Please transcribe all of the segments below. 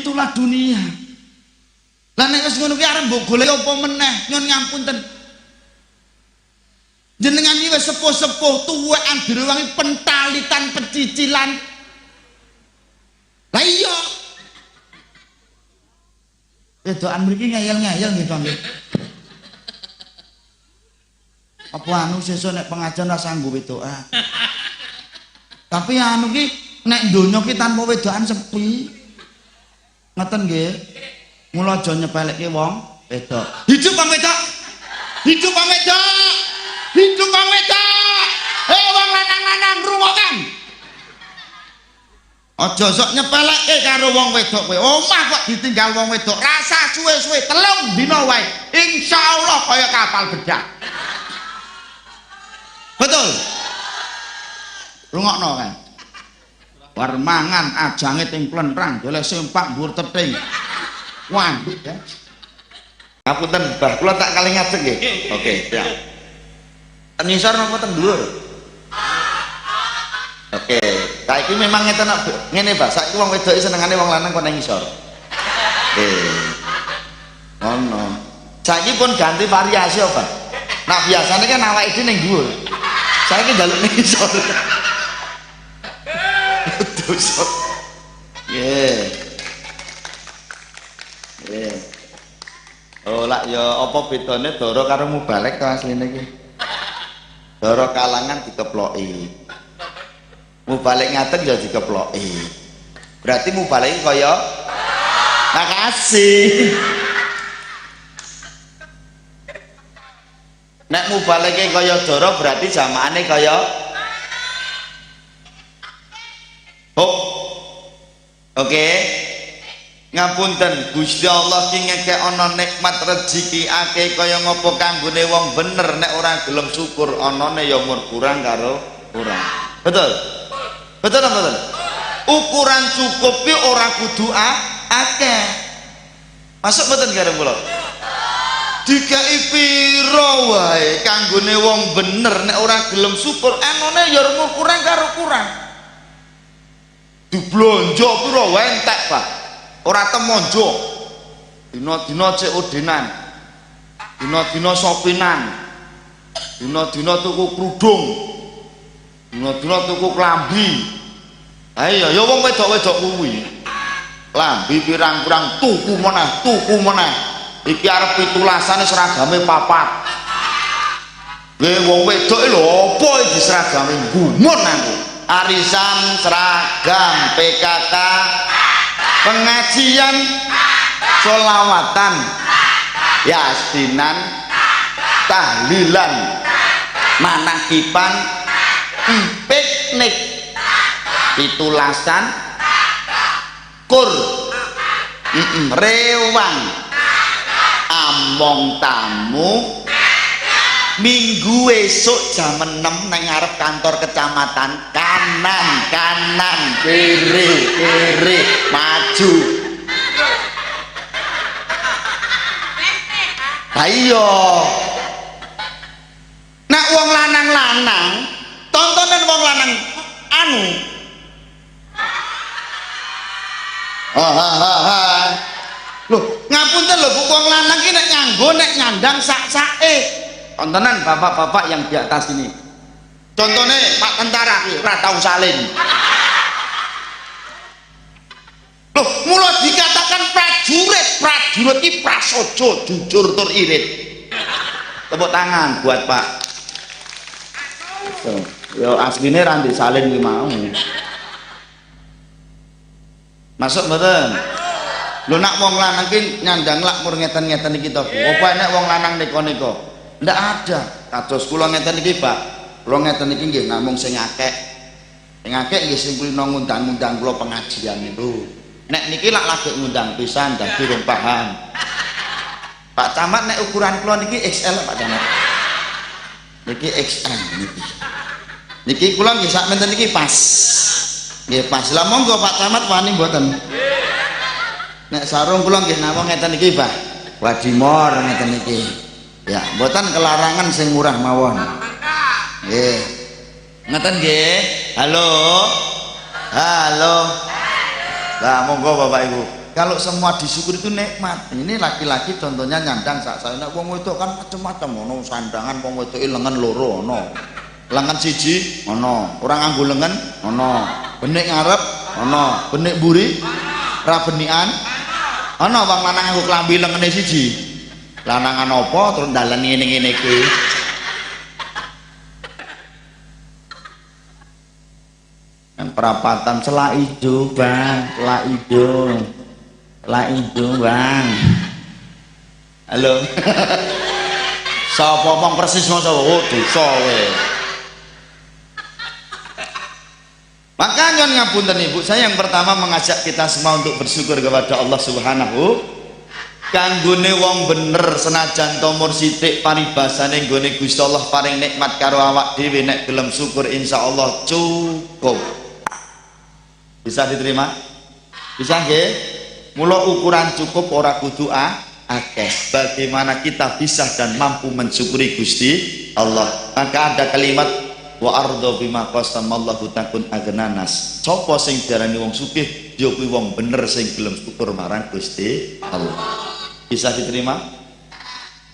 itulah dunia. Lah nek wis ngono ki arep mbok golek apa meneh? Nyun ngapunten. Jenengan iki wis sepuh-sepuh tuwekan direwangi pentalitan pecicilan. Lah iya. Wedokan mriki ngeyel-ngeyel nggih, Kang. Apa anu sesuk nek pengajian ra sanggup wedokan. Tapi anu ki nek donya ki tanpa wedokan sepi. Ngoten nggih. Mula aja nyepelekke wong wedok. Hidup wong wedok. Hidup wong wedok. Hidup wong wedok. Wong lanang-lanang rungokan. Aja sok nyepelekke karo wong wedok kowe. Omah kok ditinggal wong wedok. Rasa suwe-suwe 3 dina wae. Insyaallah kaya kapal bedak. Betul. Rungokno kan. War mangan ajange ting plentrang, golek sempak dhuwur tething. Wanduk ya. Ngapunten, Mbah, kula tak kali ngadeg nggih. Oke, siap. Ten ngisor napa ten dhuwur? Oke, saiki memang ngene, Mbah. Saiki wong wedok senengane wong lanang kok nang ngisor. Ngono. Saiki pun ganti variasi apa? Nah, biasanya kan awake dhewe ning dhuwur. Saiki njaluk ning ngisor. Dosa. Nggih. Oh lak ya apa bedane dara karo mubalek to asline iki? Dara kalangan dikeploki. Mubalek ngaten ya dikeploki. Berarti mubalek kaya makasih. Nek mubaleke kaya dara berarti jamaane kaya Oke. Ngapunten, Gusti Allah ki ngekek ana nikmat rezeki akeh kaya ngopo kanggone wong bener nek ora gelem syukur anane ya mur kurang karo kurang. Betul? Betul apa betul? Ukuran cukup ki ora kudu akeh. Masuk mboten karo kula? Dikai pira wae kanggone wong bener nek ora gelem syukur anane ya mur kurang karo kurang. Diblonjo pira wae entek, Pak. Ora temonjo. Dina-dina cek odenan. Dina-dina sopinan. Dina-dina tuku kerudung. Dina-dina tuku klambi. Ayo ya wong wedok-wedok kuwi. Klambi pirang-pirang tuku meneh. Iki arep 17-ane seragame 4. Nggih wong wedok lho apa iki seragame gumun aku. Arisan, seragam, PKK, pengajian, sholawatan, yasinan, tahlilan, manakipan, piknik, pitulasan, kur, rewang, among tamu, minggu esuk jam 6 nang ngarep kantor kecamatan, kanan kiri maju. Ayo nak wong lanang tontonan wong lanang anu loh ngapunten lho wong lanang ki nek nganggo nek nyandang sak-sake tontonan bapak-bapak yang di atas ini. Contohnya Pak Tentara ora tau salin. Loh, mula dikatakan prajurit iki prasaja jujur tur irit. Tepuk tangan buat Pak. Yo asline ra disalin ki mau. Masuk mboten? Lho nak wong lanang ki nyandang lakmur ngeten-ngeten iki to. Apa enek wong lanang nika-nika? Ndak ada. Kados kula ngeten iki, Pak. Kula ngeten iki nggih namung sing akeh. Sing akeh nggih sing kulino ngundang-undang kula pengajian niku. Nek niki lak lagi ngundang pisan dadi rong paham. Pak Camat nek ukuran kula niki XL Pak Camat. Niki XL niki. Niki kula nggih sak menten niki pas. Nggih pas. Lah monggo Pak Camat wani mboten. Nek sarung kula nggih namung ngeten iki, Pak. Wadimor ngeten niki. Ya, mboten kelarangan sing murah mawon. Nggih. Ngeten nggih. Halo. Lah monggo Bapak Ibu. Kalau semua disyukur itu nikmat. Ini laki-laki contohnya nyandang sak saya wong wedok kan macam-macam ono sandangan wong wedok lengan loro ono. Lengan siji ono, orang nganggo lengan ono. Benik ngarep ono, benik buri ra benikan ono. Wong lanang nganggo klambi lengene siji. Lanangan apa terus dalan ngene-ngene iki. Yang perapatan celak ijo, Bang, celak ijo. Lah itu Bang. Halo. Sapa wong persis ngono sapa? Dosa kowe. Maka nyon ngapunten Ibu, saya yang pertama mengajak kita semua untuk bersyukur kepada Allah Subhanahu. Kanggone wong bener senajan tomur sithik paribasane nggone Gusti Allah paring nikmat karo awak dhewe nek gelem syukur insyaallah cukup. Bisa diterima? Bisa nggih? Mula ukuran cukup ora kudu akeh. Bagaimana kita bisa dan mampu mensyukuri Gusti Allah. Maka ada kalimat wa ardo bima qasamallahu takun agnanas. Sapa sing diarani wong sugih ya kuwi wong bener sing gelem syukur marang Gusti Allah. Bisa diterima?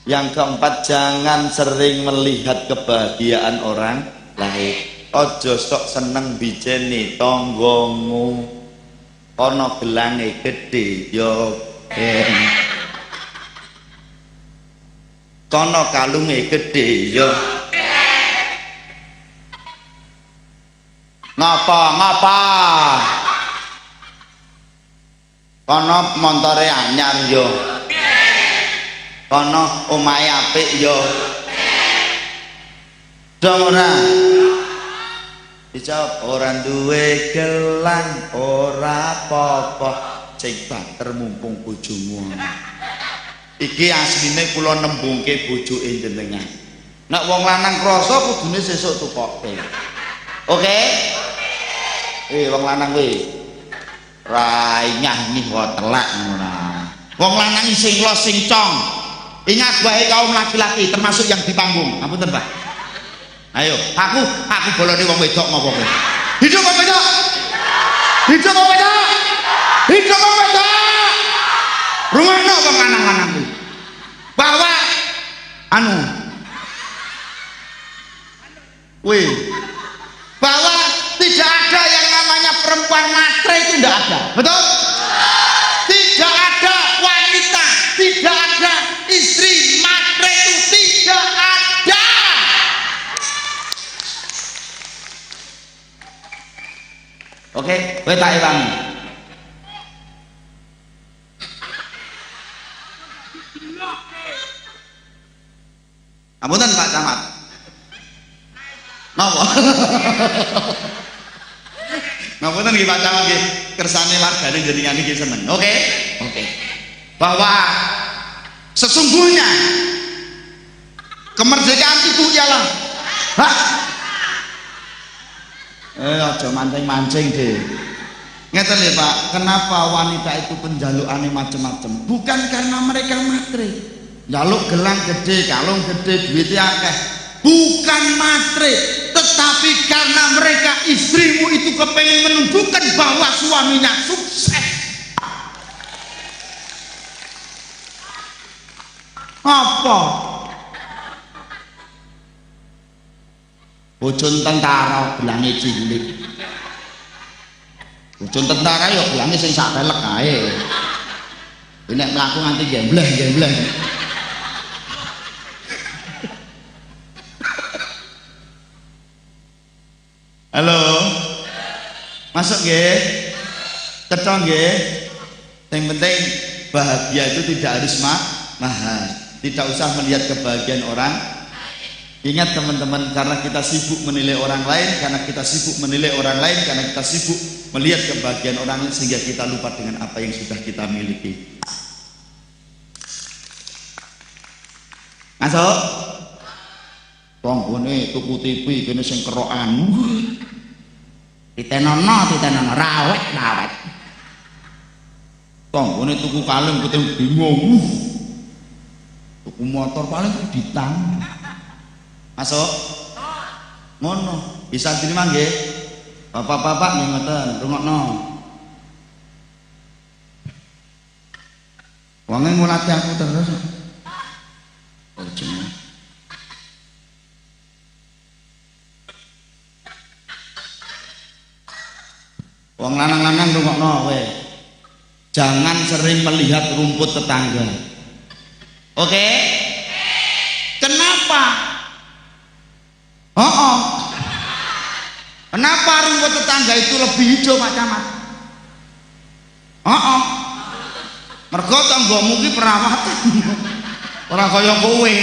Yang keempat, jangan sering melihat kebahagiaan orang lain. Ojo sok seneng bijeni tanggamu. Ono gelange gede yo kono kalunge gede yo ngapa kono montore anyar yo kono omahe apik yo dong ora dijawab orang duwe gelang ora apa-apa cek banter mumpung bojomu iki asline kula nembungke bojoke jenengan nek wong lanang krasa kudune sesuk tukoke oke wong lanang kuwi ra nyah-nyih kok telak ngono wong lanang sing los sing cong ingat bae kaum laki-laki termasuk yang di panggung apunten Pak. Ayo, aku bolone wong wedok ngopo kowe? Hidup wong wedok. Hidup wong wedok. Hidup wong wedok. Rumono wong lanang-lanang kuwi. Bahwa bahwa tidak ada yang namanya perempuan matre itu tidak ada. Betul? Tidak ada wanita, tidak ada istri matre itu tidak ada. Oke, kowe tak ewangi. Apunten Pak Camat. Napa? Ngapunten nggih Pak Camat nggih, kersane wargane jenengan iki seneng. Oke? Oke. Bahwa sesungguhnya kemerdekaan itu ialah hak. Aja mancing-mancing deh. Ngeten lho Pak, kenapa wanita itu penjalukane macam-macam? Bukan karena mereka matre. Njaluk gelang gede, kalung gede, duitnya akeh. Bukan matre, tetapi karena mereka istrimu itu kepengen menunjukkan bahwa suaminya sukses. Apa? Bojone tentara gelange cilik. Bojone tentara ya gelange sing sak telek ae. Nek mlaku nganti gembleng-gembleng. Halo. Masuk nggih? Cetha nggih? Yang penting bahagia itu tidak harus mahal. Tidak usah melihat kebahagiaan orang. Ingat teman-teman, karena kita sibuk menilai orang lain, karena kita sibuk menilai orang lain, karena kita sibuk melihat kebahagiaan orang lain, sehingga kita lupa dengan apa yang sudah kita miliki. Masuk? Tonggone tuku TV kene sing kerokan. Ditenono rawet. Tonggone tuku kalung kuwi bingung. Tuku motor paling ditang. Masuk? Ngono. Bisa diterima nggih? Bapak-bapak nggih ngoten, rungokno. Wonge ngulati aku terus. Wong lanang-lanang rungokno kowe. Jangan sering melihat rumput tetangga. Oke? Kenapa? Oh. Kenapa rumput tetangga itu lebih hijau Pak Camat? Oh. Mergo tanggamu ki perawatan. Ora kaya kowe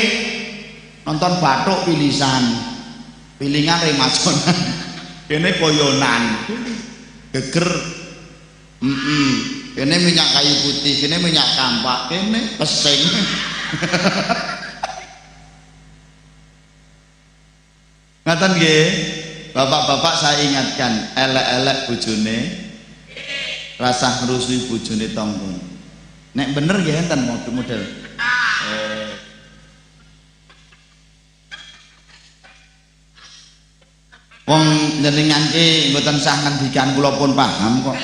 nonton bathuk pilisan. Pilingan remajonan. Kene koyonan. Geger. Kene minyak kayu putih, kene minyak kampak, kene pesing. Ngaten nggih. Bapak-bapak saya ingatkan, elek-elek bojone rasa ngrusui bojone tangga. Nek bener nggih enten model. Wong jenengan ki mboten sah ngendikan kula pun paham kok.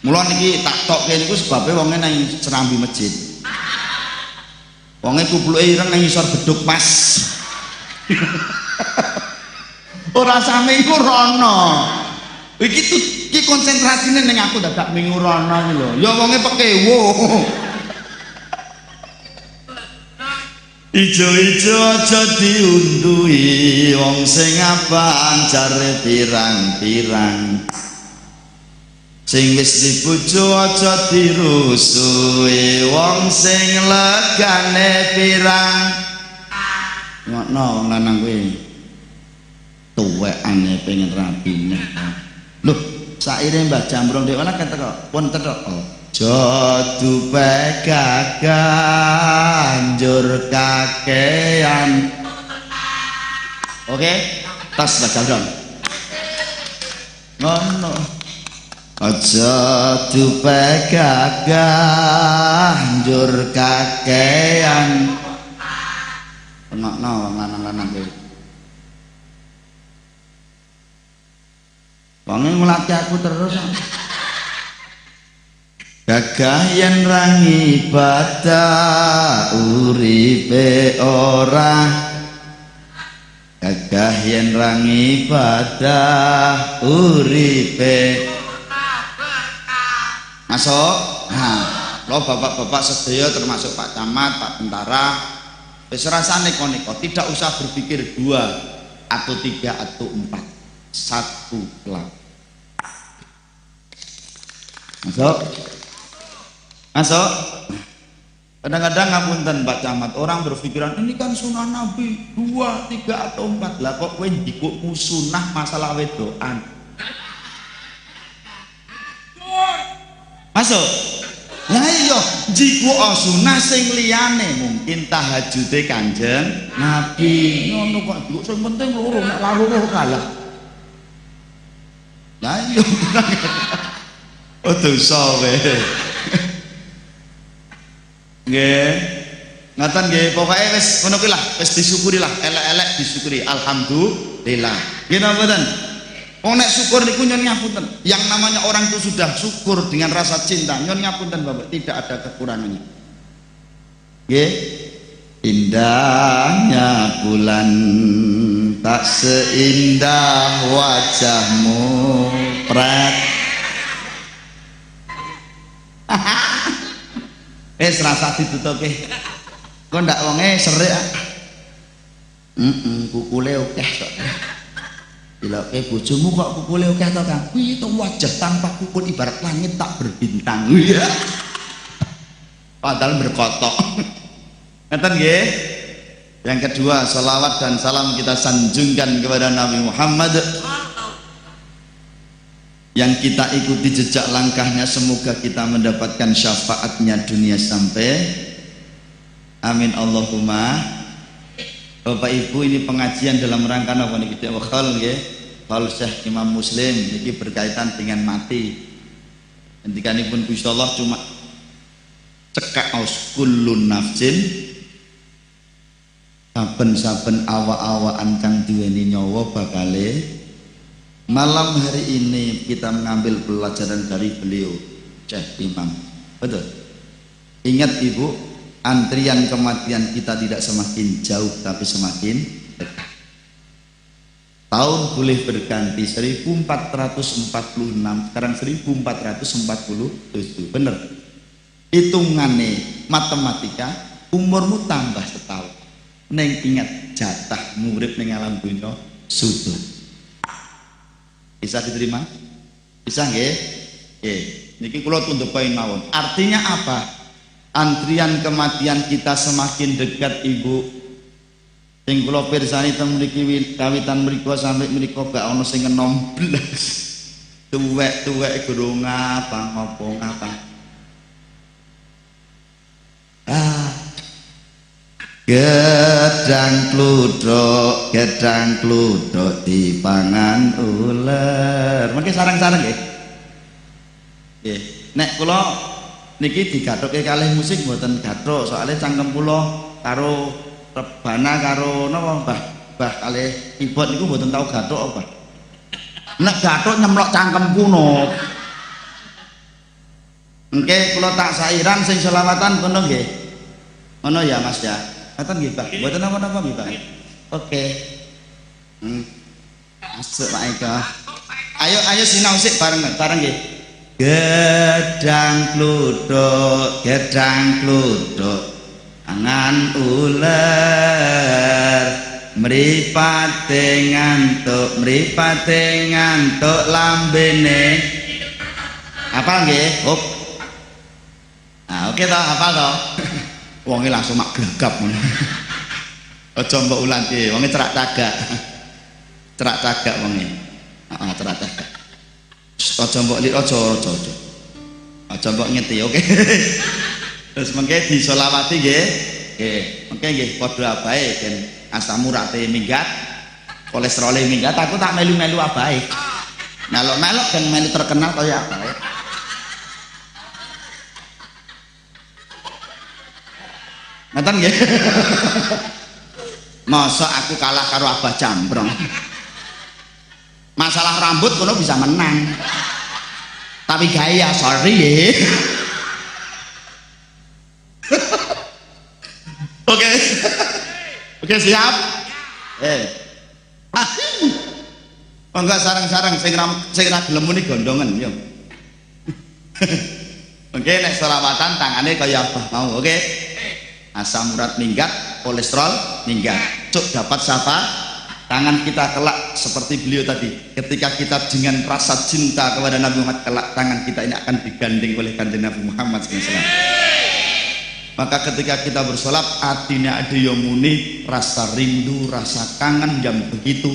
Mula niki tak tokke niku sebabe wonge nang serambi masjid. Wonge kupluke ireng nang isor beduk Mas. Ora same iku rono. Iki konsentrasine ning aku dadak minggu rono iki lho. Ya wonge pekewo. Ijo-ijo aja diunduhi wong sing abang jare pirang-pirang. Sing wis dibojo aja dirusui wong sing legane pirang. Ngono wong lanang kuwi tuwekane pengen rabine. Lho, saire Mbah Jambrong dhewe ana kok pun tethok. Jodu pegaganjur kakean. Oke, tas Mbah Jambrong. Ngono. Aja dipegaganjur kakean. Ngono wong lanang-lanang kuwi. Wonge ngulati aku terus. Gagah yen ra ngibadah uripe ora. Gagah yen ra ngibadah uripe masuk. Nah, lo bapak-bapak sedaya termasuk Pak Camat, Pak Tentara, wis rasane koneko, tidak usah berpikir 2 atau 3 atau 4. 1 kelak. Masuk. Kadang-kadang ngapunten Pak Camat, orang berpikiran ini kan sunah Nabi 2, 3 atau 4. Lah kok kowe ndikukmu sunah masalah wedokan. Masuk. Lah iya, jiku sunah sing liyane mungkin tahajude Kanjeng Nabi. Ngono kok ndikuk sing penting loro, nek loro kalah. Lah iya. Oh dosa kowe. Nggih. Ngaten nggih, pokoke wis ngono kuwi lah, wis disyukuri lah, elek-elek disyukuri. Alhamdulillah. Nggih napa mboten? Wong nek syukur niku nyuwun ngapunten. Yang namanya orang itu sudah syukur dengan rasa cinta, nyuwun ngapunten Bapak, tidak ada kekurangannya. Nggih. Indahnya bulan tak seindah wajahmu, pret. Serasa ditutuke. Kok ndak wonge serik. Kukule akeh kok. Diloke bojomu kok kukule akeh to, Kang? Kuwi to wajah tanpa kukul ibarat langit tak berbintang. Padahal berkotok. Ngeten nggih. Yang kedua, salawat dan salam kita sanjungkan kepada Nabi Muhammad. Yang kita ikuti jejak langkahnya, semoga kita mendapatkan syafaatnya dunia sampai amin Allahumma. Bapak Ibu, ini pengajian dalam rangka apa niki wakal nggih Qaul Syekh Imam Muslim ini berkaitan dengan mati. Ngendikanipun Gusti Allah cuma cekak aus kullun nafsin, saben-saben awa-awa ancang duweni nyawa bakale. Malam hari ini kita mengambil pelajaran dari beliau Syekh Imam. Betul. Ingat Ibu, antrian kematian kita tidak semakin jauh tapi semakin dekat. Tahun boleh berganti, 1446 sekarang 1447, bener hitungannya matematika, umurmu tambah setahun. Neng ingat jatah murid neng alam dunia sudah bisa diterima, bisa nggih? Nggih, niki kula tunduk poin mawon. Artinya apa? Antrian kematian kita semakin dekat Ibu. Sing kula pirsani teng mriki kawitan mriku sampai mriku gak ana sing enom blas. Tuwek-tuwek gurung ngapa ngopo ngapa. Gedang kluduk dipangan uler. Mangke sarang-sarang nggih. Nggih, nek kula niki digathuke kalih musik mboten gathuk, soalnya cangkem kula karo rebana karo napa Mbah kalih keyboard niku mboten tau gathuk apa. Nek gathuk nyemlok cangkemku no. Nggih, kula tak sairan sing selawatan kono nggih. Ngono ya Mas ya. Ngoten nggih, Pak. Mboten napa-napa nggih, Pak. Oke. Masuk Pak Eka. Ayo sinau sik bareng nggih. Gedang kluduk angan uler, mripate ngantuk lambene. Hafal nggih? Hop. Nah, oke toh, hafal toh. Wonge langsung mak glagap ngono. Aja mbok ulangi, wonge cerak cagak. Cerak cagak wonge. Heeh, cerak cagak. Aja mbok lik aja. Aja mbok ngeti, oke. Terus mengke disolawati nggih. Nggih, mengke nggih padha abahe ben asam urate minggat, kolesterole minggat, aku tak melu-melu abahe. Melok-melok ben melu terkenal kaya abahe. Ngoten nggih. Masa aku kalah karo Abah Jambrong. Masalah rambut kono bisa menang. Tapi gaya sorry ya. Oke. Oke, siap? Oh enggak sarang-sarang sing ra gelem muni gondongan yo. Oke, nek selawatan tangane kaya Abah mau, oke? Asam urat minggat, kolesterol minggat. Cuk dapat syafaat, tangan kita kelak seperti beliau tadi. Ketika kita dengan rasa cinta kepada Nabi Muhammad, kelak tangan kita ini akan digandeng oleh kanjeng Nabi Muhammad SAW. Maka ketika kita bersolat, hatinya ada yang muni, rasa rindu, rasa kangen yang begitu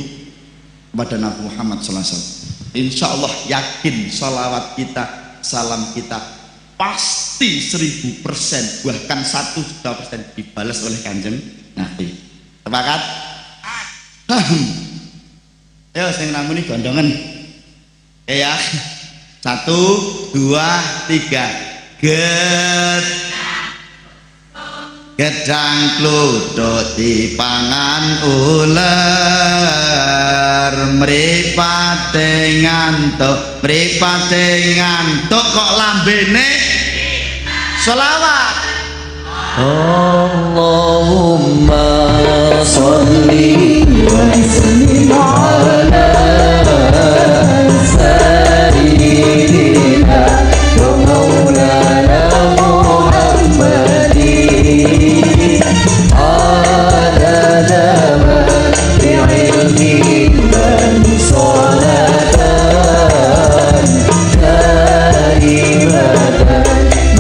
kepada Nabi Muhammad SAW. Insya Allah yakin salawat kita, salam kita pasti 1000%, bahkan 1.000.000% dibalas oleh kanjeng Nabi. Sepakat? Ayo sing namuni gondongan. Ya. 1, 2, 3. Gedang kluduk dipangan uler, mripate ngantuk kok lambene selawat. Allahumma sholli wa sallim ala sayyidina wa maulana Muhammadin adada ma bi'ilmi man salatan karimatan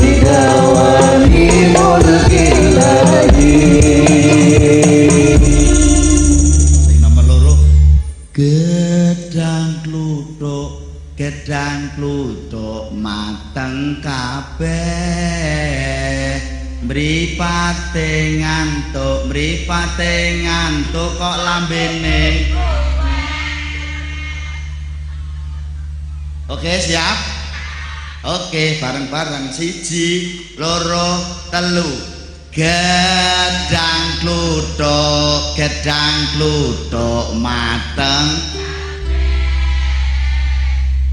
bidawami mulkillahi. Sing nomor loro, gedang kluduk mateng kabeh, mripate ngantuk kok lambene. Oke, siap? Oke, bareng-bareng 1, 2, 3. Gedang kluduk mateng,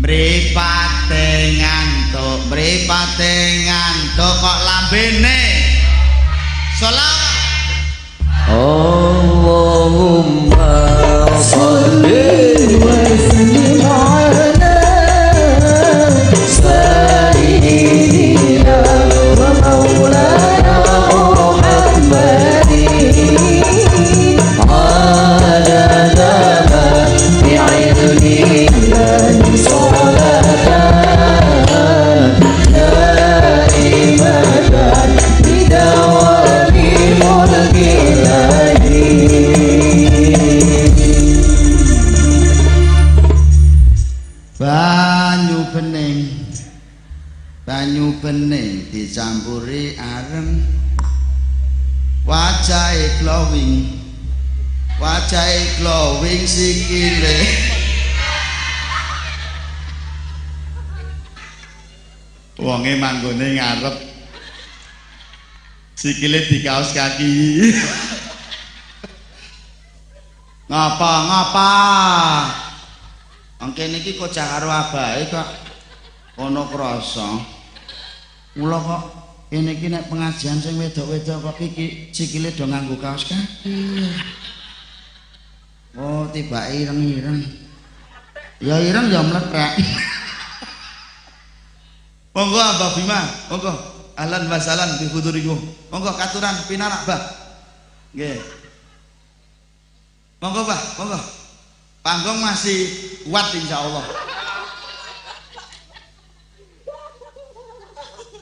mripate ngantuk mripate ngantuk kok lambene selawat Allahumma sholli wa sallim ala sayyidina wa maulana Muhammadin adada ma bi'ilmillahi salatan daimatan bidawami mulkillahi. banyu bening dicampuri arem wajahe glowing sikile wonge manggone ngarep sikile di kaos kaki ngapa angke niki kocak karo abahe kok ana krasa mula kok kene iki nek pengajian sing wedok-wedok kok iki sikile do nganggo kaos kaki oh tibake ireng-ireng ya ireng ya mlethek monggo Mbah Bima monggo ahlan wa sahlan bi hudurikum monggo katuran pinarak Mbah nggih monggo Mbah monggo panggung masih kuat insyaallah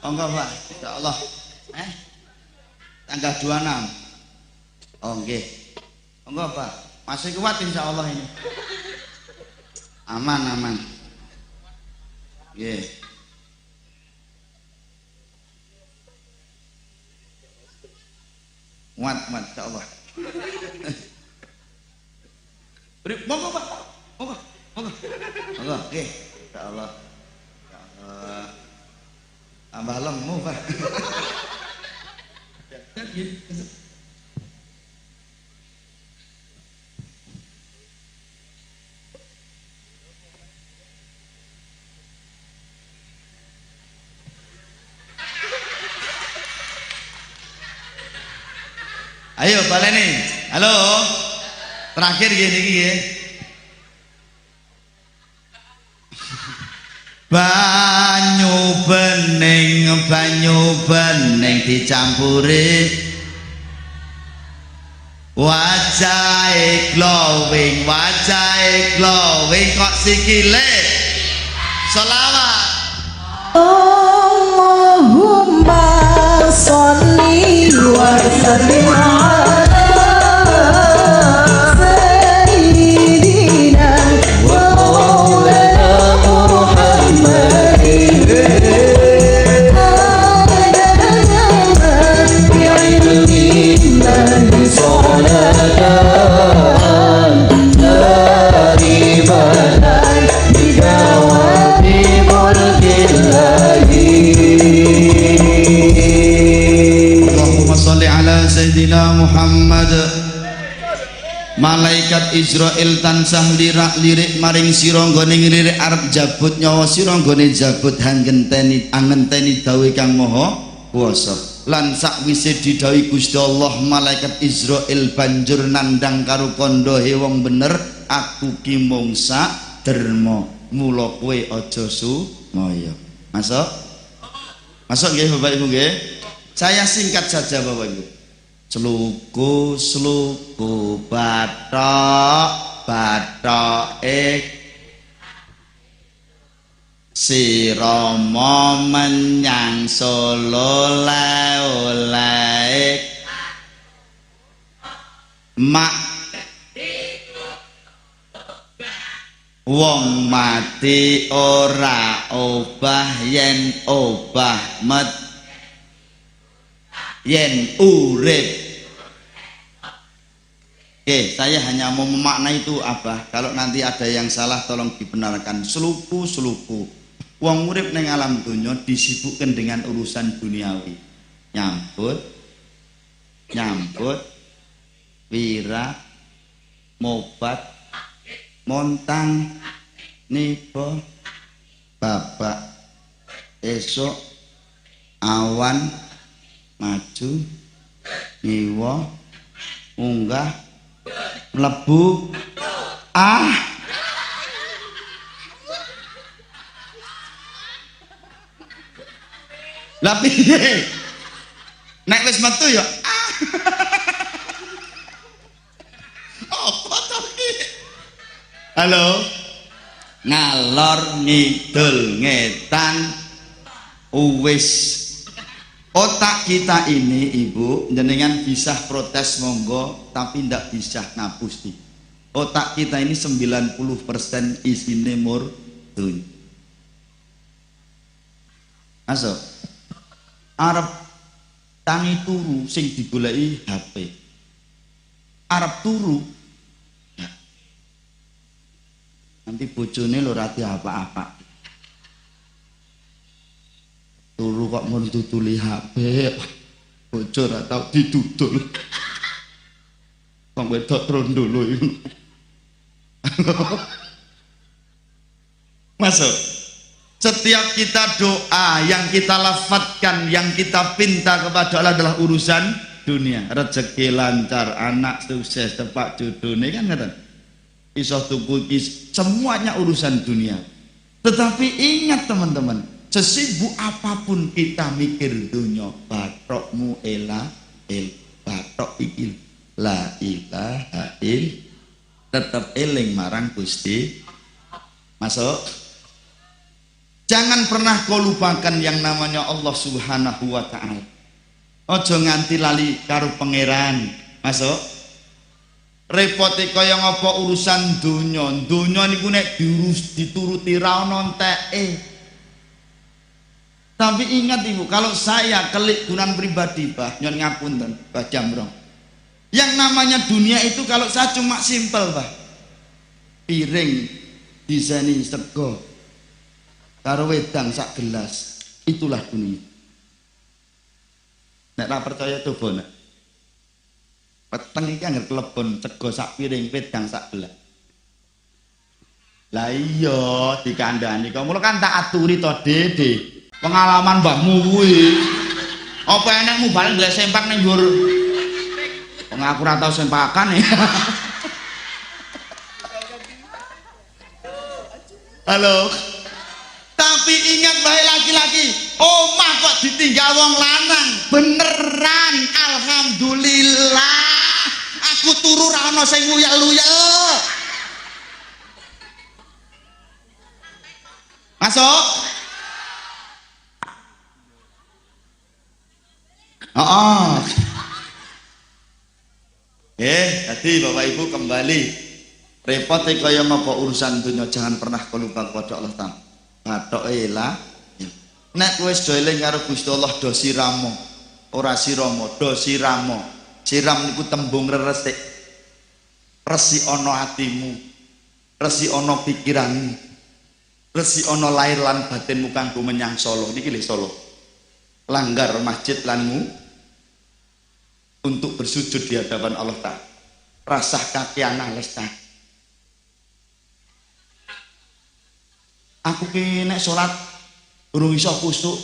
monggo Pak insyaallah tanggal 26 oh nggih monggo Pak masih kuat insyaallah ini aman nggih kuat insyaallah monggo Pak monggo nggih insyaallah tambah lemu Pak ayo baleni halo terakhir gini nggih banyu bening dicampuri wajahe glowing kok sikile selawat Allahumma sholli wa sallim ala sayyidina wa maulana Muhammadin bi'ilmillahi salatan daimatan bidawami mulkillahi. Allahumma sholli ala sayyidina Muhammad. Malaikat Israel tansah lirik maring sira nggone ngelirik arep jabut nyawa sira nggone jabut angenteni dawuh Kang Maha Kuwasa lan sakwise didhawuhi Gusti Allah malaikat Israel banjur nandang karo kandhahe wong bener aku ki mung sak derma mula kowe aja sumaya masuk nggih Bapak Ibu nggih saya singkat saja Bapak Ibu sluku bathok si Rama menyang Solo oleh mak wong mati ora obah yen obah yen urip. Oke, saya hanya mau memaknai itu Abah. Kalau nanti ada yang salah tolong dibenarkan. Seluku wong urip ning alam dunya disibukkan dengan urusan duniawi. Nyambut wira mobat montang nipo bapak esok awan maju ngiwa munggah mlebu lah piye nek wis metu ya apa to iki halo ngalor ngidul ngetan wis otak kita ini ibu jenengan bisa protes monggo tapi ndak bisa ngapusi otak kita ini 90% isine murni masuk arep tangi turu sing digoleki HP arep turu nanti bojone lho rati apa-apa turu kok mau ditutuli HP bojo ora tau didudul kok wedok trondolo iki masuk setiap kita doa yang kita lafadzkan yang kita pinta kepada Allah adalah urusan dunia rezeki lancar anak sukses tepak jodohnya kan kata iso tuku semuanya urusan dunia tetapi ingat teman-teman sesibuk apapun kita mikir dunia batrokmu batrok ikil la ilaha il tetap eling marang Gusti masuk jangan pernah kau lupakan yang namanya Allah Subhanahu wa ta'ala ojo nganti lali karo pangeran masuk repote kaya ngapa urusan dunia niku nek dituruti ra ono enteke tapi ingat ibu kalau saya kelik gunan pribadi bah nyon ngapunten bah Jambrong yang namanya dunia itu kalau saya cuma simpel bah piring diseni sego karo wedang sak gelas itulah dunia nek ra percaya coba nek peteng iki anggere klebon sego sak piring wedang sak gelas lah iya dikandani kok mulo kan tak aturi to Dede pengalaman mbahmu kuwi apa enekmu balen golek sempak ning ndur wong aku ora tau sempakan ya halo tapi ingat baik laki-laki omah kok ditinggal wong lanang beneran alhamdulillah aku turu ra ono sing nguyel-nguyel masuk jadi Bapak Ibu kembali repot kaya ngapa urusan dunia jangan pernah kau lupa kepada Allah Ta'ala batoke lah nek wis do eling karo Gusti Allah do siramo ora siramo do siramo siram niku tembung resik resi ana atimu resi ana pikiranmu resi ana lahir lan batinmu kanggo menyang Solo niki lho Solo langgar masjid lanmu untuk bersujud di hadapan Allah Ta'ala rasah kaki anak lestari aku ki nek salat urung iso kusuk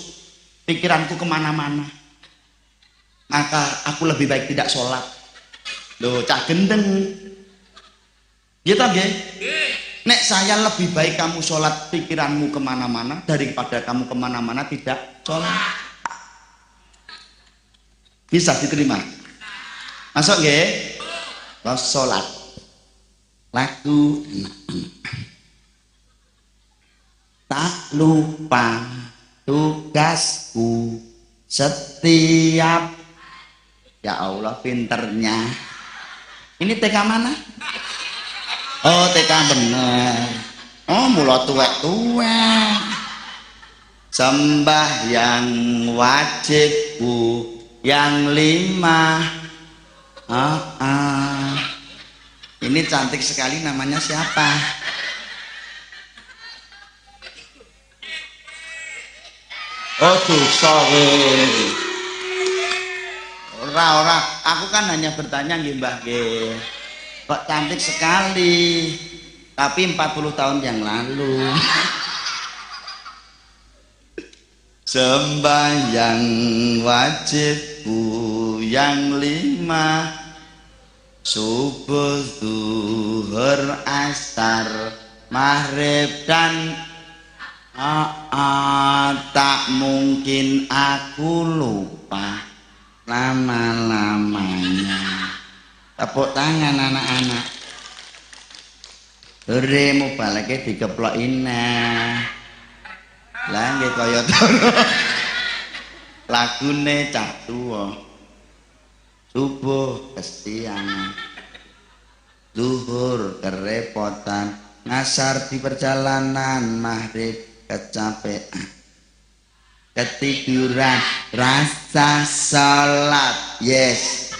pikiranku kemana-mana maka aku lebih baik tidak sholat loh cak gendeng gitu nggih nek saya lebih baik kamu sholat pikiranmu kemana-mana daripada kamu kemana-mana tidak sholat bisa diterima masuk nggih terus sholat lagu tak lupa tugasku setiap ya Allah pinternya ini TK mana? Oh TK bener oh mula tuwek-tuwek sembahyang wajibku yang 5 ini cantik sekali namanya siapa? Oh dosa ora aku kan hanya bertanya nggih Mbah nggih kok cantik sekali tapi 40 tahun yang lalu sembahyang wajibku yang 5 subuh, zuhur, asar, maghrib dan tak mungkin aku lupa lama-lamanya. Tepuk tangan anak-anak. Remu balake dikeplokin nah. Lah nggih kaya ngono. Lagune cah tuwa. Subuh kesiangan, zuhur kerepotan, ngasar di perjalanan, maghrib kecapean, ketiduran, rasa salat, yes.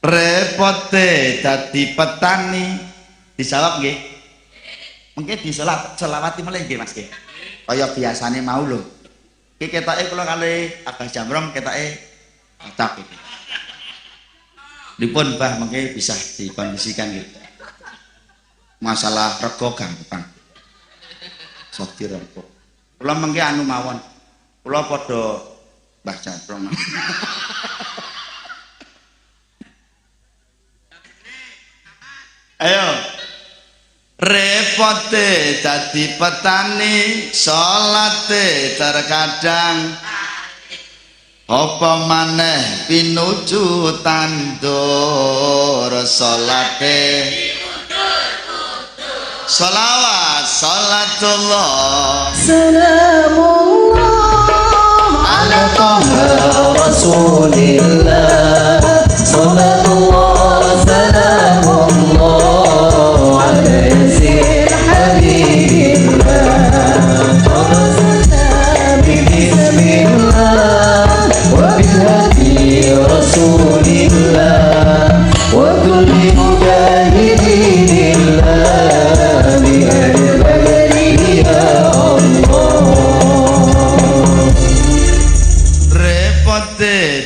Repote dadi petani, dijawab nggih. Mengke diselawati melih nggih Mas nggih. Kaya biasane mau lho. Iki ketoke kula kali Abah Jamrong ketoke acak iki. Dipun Mbah mengke bisa dikondisikan gitu. Masalah rego gampang. Sok dirego. Kula mengke anu mawon. Kula padha Mbah Jamrong. Ayo. Repote dadi petani, salate terkadang apa maneh pinuju tandur salate salawat salatullah salamullah ala taha rasulillah salatullah salamullah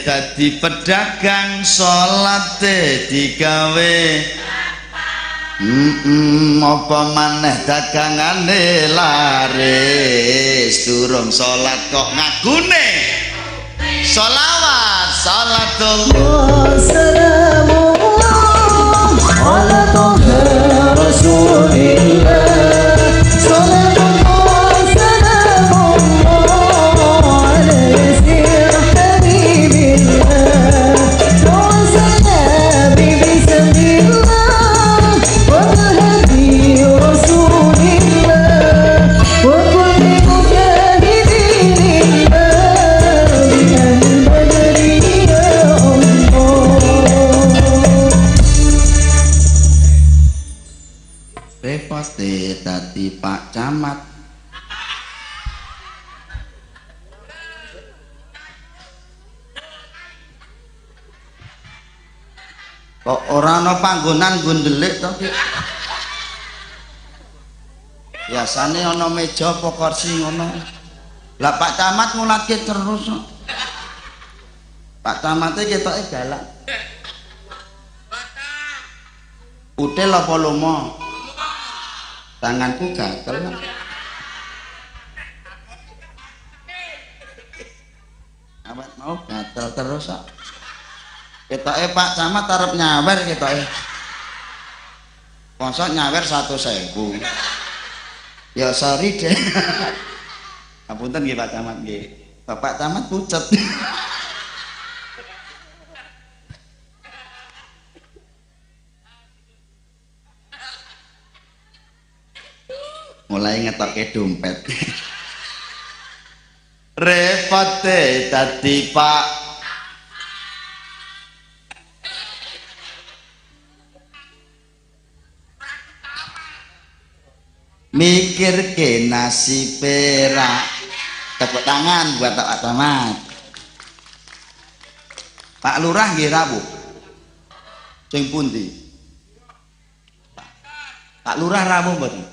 dadi pedagang salate digawe apa maneh dagangane laris durung salat kok ngagune sholawat salatullah salamullah ala taha rasulillah dadi Pak Camat kok ora ana panggonan gundelik to Ki biasane ana meja apa kursi ngono lah Pak Camat ngulatke terus Pak Camate ketoke galak util apa lomo tanganku gatel awet mau gatel terus kok ketoke Pak Camat arep nyawer ketoke mosok nyawer 100.000 ya sorry deh ngapunten nggih Pak Camat nggih Bapak Camat pucet mulai ngetoke dompet repote dadi Pak mikir ke nasi perak tepuk tangan buat Pak Camat Pak Lurah nggih rawuh sing pundi Pak Lurah rawuh mboten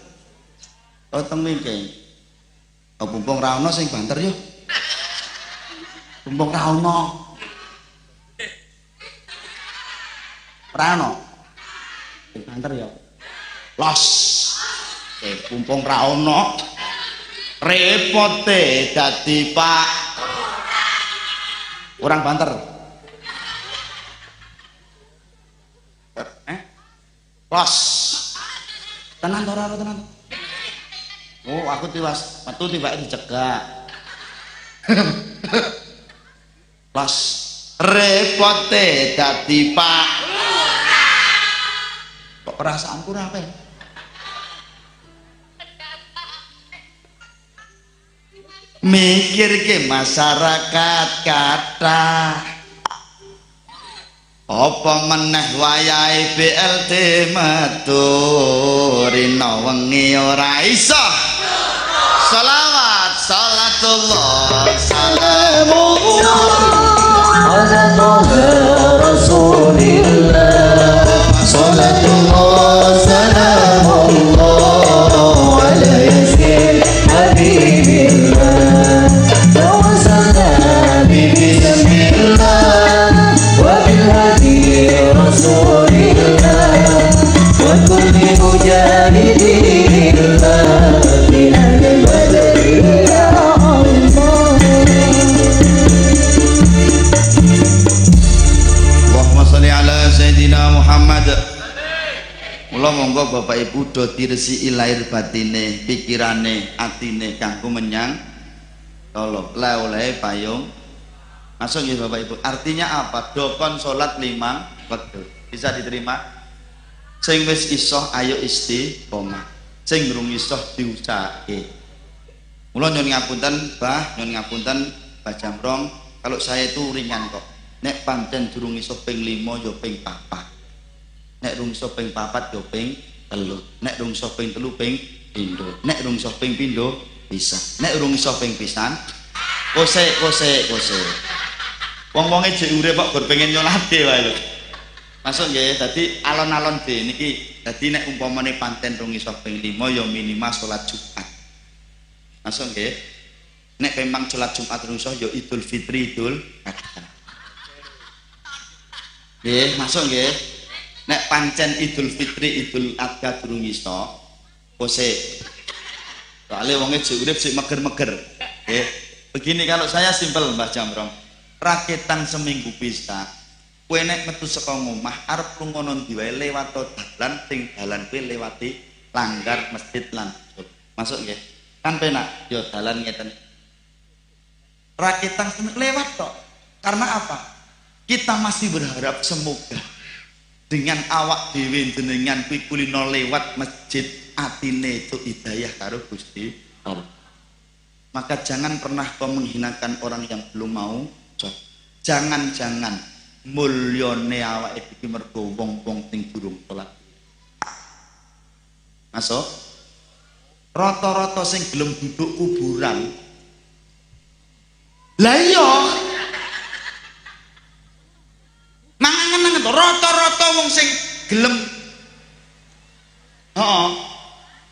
teng mingke. Bumbung ra ono sing banter yo. Bumbung ra ono. Ra ono. Sing banter yo. Los. Pumpung ra ono. Repote dadi Pak orang banter. Los. Tenan to ora tenan. Oh, aku tiwas, metu tibake dicegak. Los. Repote dadi Pak. Kok perasaanku ora apa? Mikir ke masyarakat kata apa meneh wayahe BLT metu rino wengi ora iso selawat salatullah salamullah ala toha rasulillah salatullah salamullah ala yasin habibillah tawassalna bismillah wa bil hadi rasulillah wa kulli mujahidillah min al-badri ya Allah. Allahumma sholli ala Sayyidina Muhammad. Mula monggo Bapak Ibu do diresiki lahir batine, pikirane, atine kanggo menyang tolong oleh payung. Masuk ya Bapak Ibu. Artinya apa? Dokon salat 5 waktu. Bisa diterima? Sing wis iso ayo istiqomah. Sing durung iso diusahake. Mula nyuwun ngapunten, Mbah, nyuwun ngapunten Mbah Jamrong, kalau saya itu ringan kok. Nek pancen durung iso ping 5 ya ping 4. Nek durung iso ping 4 ya ping 3. Nek durung iso ping 3 ping pindho. Nek durung iso ping pindho bisa. Nek durung iso ping pisan kose. Wong-wonge jek urip kok gur pengen nyolate wae lho. Masuk nggih, dadi alon-alon de niki dadi nek umpamane pancen durung iso ping 5 ya minimal salat Jumat. Masuk nggih. Nek memang salat Jumat durung iso ya Idul Fitri, Idul Adha. Nggih, masuk nggih. Nek pancen Idul Fitri, Idul Adha durung iso, kose. Soale wonge jek urip sik meger-meger. Nggih. Begini kalau saya simpel Mbah Jamrong. Raketan seminggu bisa. Kowe nek metu saka omah arep lunga ndi wae lewat dalan sing dalan kuwi lewati langgar masjid lan masuk nggih. Kan penak yo dalan ngeten. Raketan lewat tok. Karena apa? Kita masih berharap semoga dengan awak dhewe jenengan kuwi kulino lewat masjid atine itu hidayah karo Gusti Allah. Maka jangan pernah kau menghinakan orang yang belum mau. Jangan-jangan mulyane awake iki mergo wong-wong sing durung salat. Masuk. Rata-rata sing gelem duduk kuburan. Lah iya. Mangan-mangan rata-rata wong sing gelem. Heeh.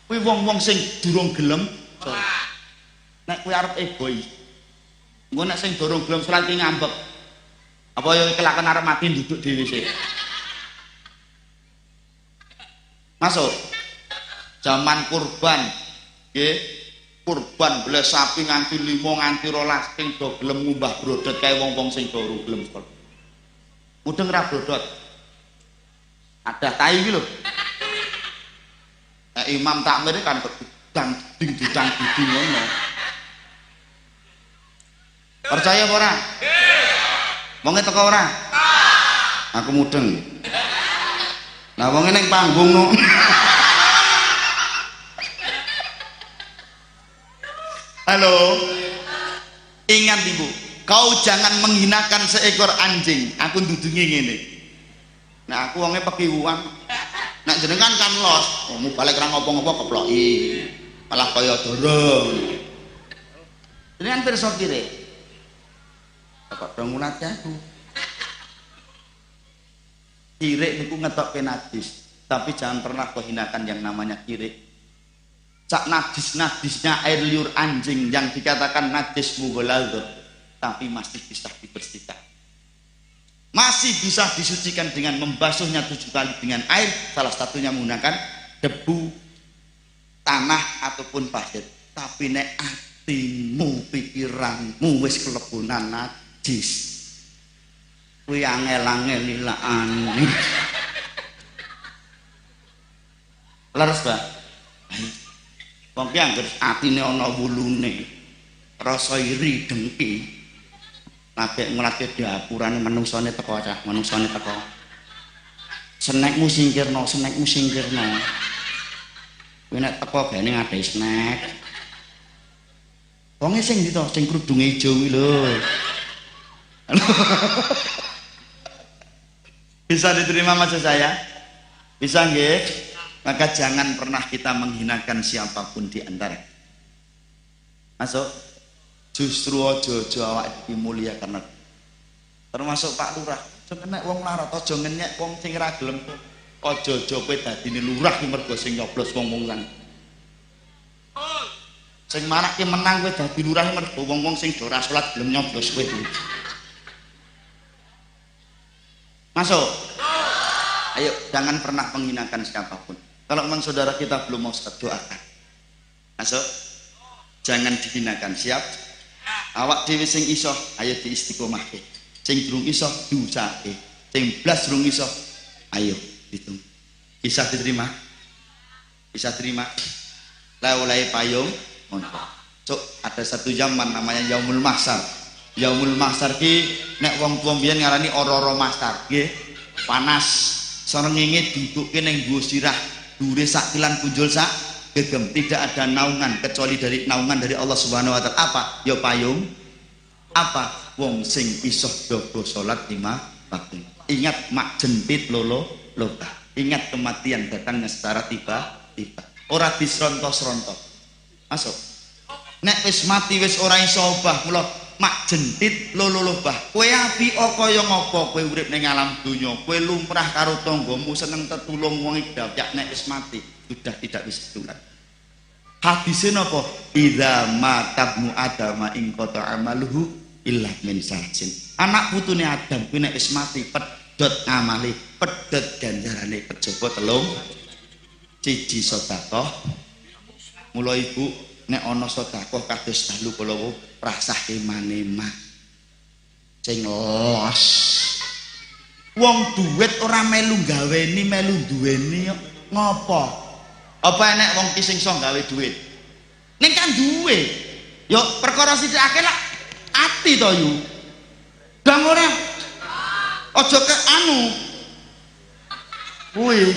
Kuwi wong-wong sing durung gelem salat. Nek kowe arep egois. Engko nek sing durung gelem salat ki ngambek. Apa yo kelakan arep mati duduk dhewe sik. Masuk. Zaman kurban. Nggih. Kurban beli sapi nganti 5 nganti 12 sing do gelem ngumbah brodot kae wong-wong sing durung gelem salat. Mudeng ra brodot. Ada tai iki lho. Imam takmir kan dang ding ngono. Percaya apa ora? Wonge teko ora? Aku mudeng. Nah wonge ning panggung no. Halo. Ingat Ibu, kau jangan menghinakan seekor anjing. Aku ndudungi ngene. Nah aku wonge pekiwuan. Nek jenengan kan los, mu balik ra ngopo-ngopo keploki. Malah kaya dorong. Jenengan pirsa kire? Kok dong munate aku. Kirik niku ngetokke najis, tapi jangan pernah kau hinakan yang namanya kirik. Cak najis-najisnya air liur anjing yang dikatakan najis mughaladzah, tapi masih bisa dibersihkan. Masih bisa disucikan dengan membasuhnya 7 kali dengan air, salah satunya menggunakan debu tanah ataupun pasir. Tapi nek atimu, pikiranmu wis kelebunan najis, kuwi angel-angel ilaane. Leres, Pak. Wong ki anggere atine ana wulune, rasa iri dengki, lagi nglatih diapurane menungsane teko cah, menungsane teko. Senekmu singkirno, senekmu singkirno. Kuwi nek teko gene ngadai snack. Wonge sing ndi to, sing krudunge ijo kuwi lho. Bisa diterima maksud saya? Bisa nggih? Maka jangan pernah kita menghinakan siapapun di antara. Masuk? Justru ojo-ojo awak dimuliakan. Termasuk Pak Lurah. Aja nek wong larat, aja ngenyek wong sing ra gelem. Aja-aja kowe dadine lurah ki mergo sing nyoblos wong-wong lan. Sing marake menang kowe dadi lurah mergo wong-wong sing do ora salat gelem nyoblos kowe. Masuk? Ayo, jangan pernah menghinakan siapapun. Kalau memang saudara kita belum mau doakan. Masuk? Jangan dihinakan. Siap? Awak dhewe sing iso, ayo diistiqomahke. Sing durung iso diusahake. Sing blas durung iso, ayo ditung. Bisa diterima? Bisa terima? Laulai payung montok. Cuk, ada satu zaman namanya Yaumul Mahsyar. Yaumul Mahsyar ki nek wong tuwa mbiyen ngarani ora-ora mahsyar, nggih. Panas, srengenge dudukke ning nggo sirah, dure sak kilan punjul sak gegem, tidak ada naungan kecuali dari naungan dari Allah Subhanahu wa taala. Apa? Ya payung. Apa? Wong sing iso dogo salat 5 waktu. Ingat mak jentit lolo lota. Ingat kematian datangnya secara tiba-tiba. Ora disrontos-rontos. Masuk. Nek wis mati wis ora iso obah, mula mak jentit lolo lobah. Kowe apik kaya ngapa kowe urip ning alam donya? Kowe lumrah karo tanggamu, seneng tetulung wong iki dak nek wis mati sudah tidak bisa tulan. Hadisnya napa? Idza matabnu adama ing qata amaluhu illa min salasin. Anak putune Adam kuwi nek wis mati pedhot amale, pedhot ganjarane kejaba telung. Siji sedekah. Mula ibu nek ana sedekah kados dalu kula rasah eman-eman. Sing los. Wong duit ora melu gaweni, melu duweni kok. Ngopo? Apa enek wong ki sing iso gawe duit? Ning kan duwe. Yo perkara sithikake lak ati to yu. Dang ora. Aja ke anu. Kuwi.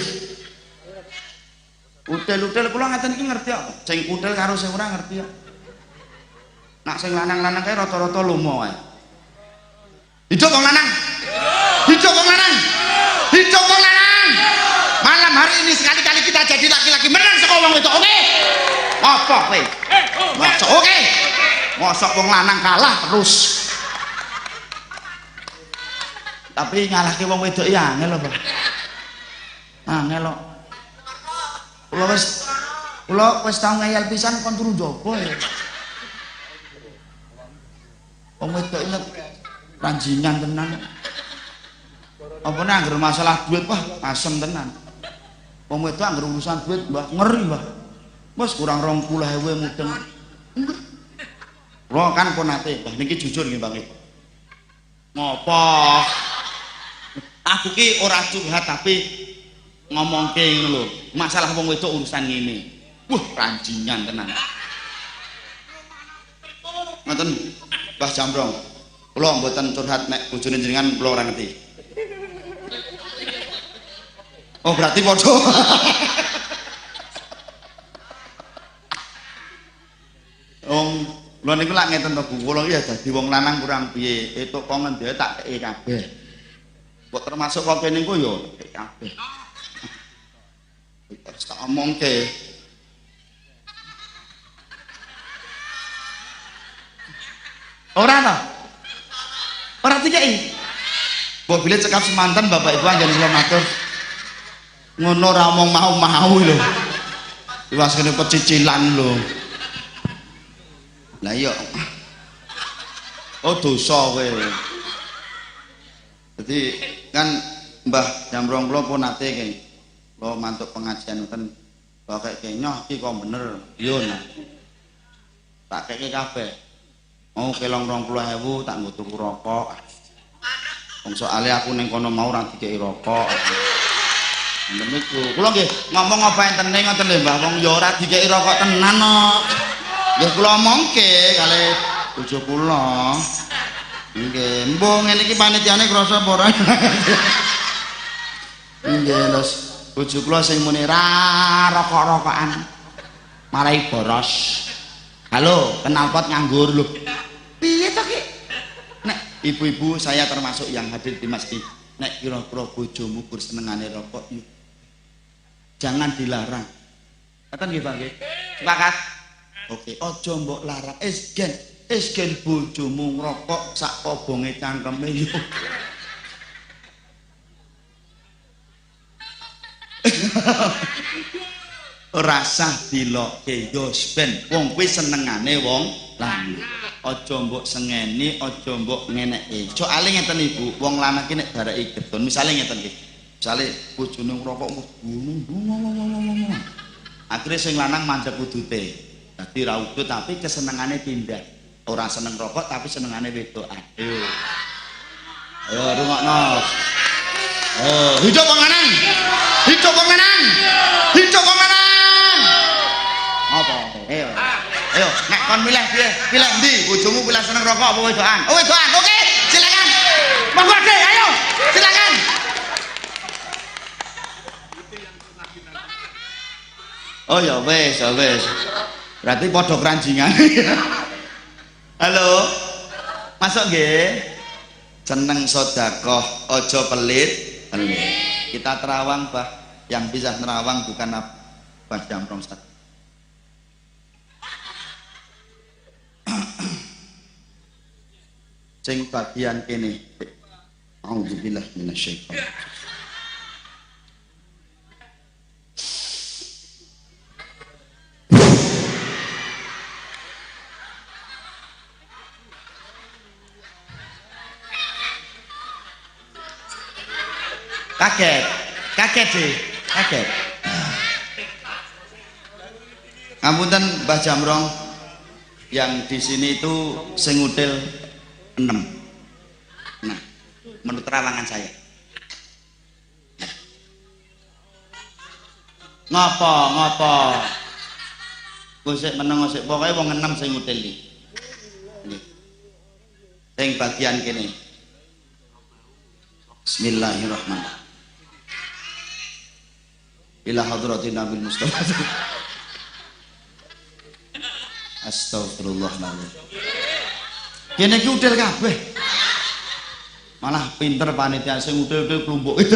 Utel-utel kula ngaten iki ngerti kok. Sing utel karo sing ora ngerti kok. Nak sing lanang-lanang kae rata-rata lomo wae. Hidup wong lanang. Hidup wong lanang. Hidup wong lanang. Malam hari ini sekali-kali kita jadi laki-laki menang saka wong wedok. Oke. Apa kowe? Mosok oke. Mosok wong lanang kalah terus. Tapi ngalahke wong wedok ya angel lho, Pak. Angel lho. Kula wis tau ngeyel pisan kon turu njaba ya. Wong wedok inget ranjingan tenan. Apa nek anggere masalah duit wah asem tenan. Wong wedok anggere urusan duit Mbah ngeri, Mbah. Wis kurang 20.000 mudeng. Kula kan pun nate, Mbah niki jujur nggih, Bang. Ngopo? Aku ki ora curhat tapi ngomongke ngono lho. Masalah wong wedok urusan ngene. Wah, ranjingan tenan. Ngoten, Mbah Jambrong. Kula mboten curhat nek bojone jenengan kula ora ngerti. Oh, berarti padha. Lha niku lak ngeten to Bu, kula iki ya dadi wong lanang kurang piye, etuk kok ngendi tak kei kabeh. Kok termasuk kok kene niku ya kei kabeh. Terus tak omongke. Ora to? Ora dikei. Mbok bilih cekap semanten Bapak Ibu anjen kula matur. Ngono ora omong mau-mau lho. Iwas kene pecicilan lho. Lah iya. Oh dosa kowe. Jadi kan Mbah Jambrong kula pun nate kene. Kula mantuk pengajian ngoten kok kayak nyoh iki kok bener yo nah tak keke kabeh mau kelong 20.000 tak nggo tuku rokok wong soalé aku ning kono mau ora dikeki rokok niku kula nggih ngomong apa entene ngoten lho Mbah wong ya ora dikeki rokok tenan kok nggih kula omongke kali bojo kula nggih mbuh ngene iki panitiane krasa apa ora nggih terus bojo kula sing muni ra rokok-rokokan marai boros halo knalpot nganggur lho piye to ki nek ibu-ibu saya termasuk yang hadir di masjid nek kira-kira bojomu kur senengane rokok yuk jangan dilarang kata nggih Pak nggih sepakat oke aja mbok larang esgen bojomu ngrokok sak obonge cangkeme yuk rasa dilokke yo ben wong kuwi senengane wong lanang aja mbok sengeni aja mbok ngeneki soalé ngeten Ibu wong lanang ki nek bareki gedon misale ngeten iki misale bojone ngrokok gunung akhire sing lanang mandheg udute dadi ra udut tapi kesenengane pindah ora seneng rokok tapi senengane wedok ayo rungokno hidup wong lanang hidup wong lanang hidup wong lanang apa ayo nek kon milih piye pilih ndi bojomu pilih seneng rokok apa wedokan wedokan oke silakan monggo deh ayo silakan oh ya wes berarti padha kranjingan halo masuk nggih seneng sedekah aja pelit kita terawang Bah yang bisa nerawang bukan Bah Jamrong Ustaz sing bagian kene auzubillah minasyaiton kaget sih kaget ngapunten Mbah Jamrong yang di sini itu sing ngudel 6 nah menurut terawangan saya ngopo gosek meneng gosek pokoknya wong 6 sing ngudel iki sing bagian kene bismillahirrahmanirrahim ila hadratin Nabi Mustafa astagfirullahaladzim kene iki udel kabeh malah pinter panitia sing udel-udel klumpuk itu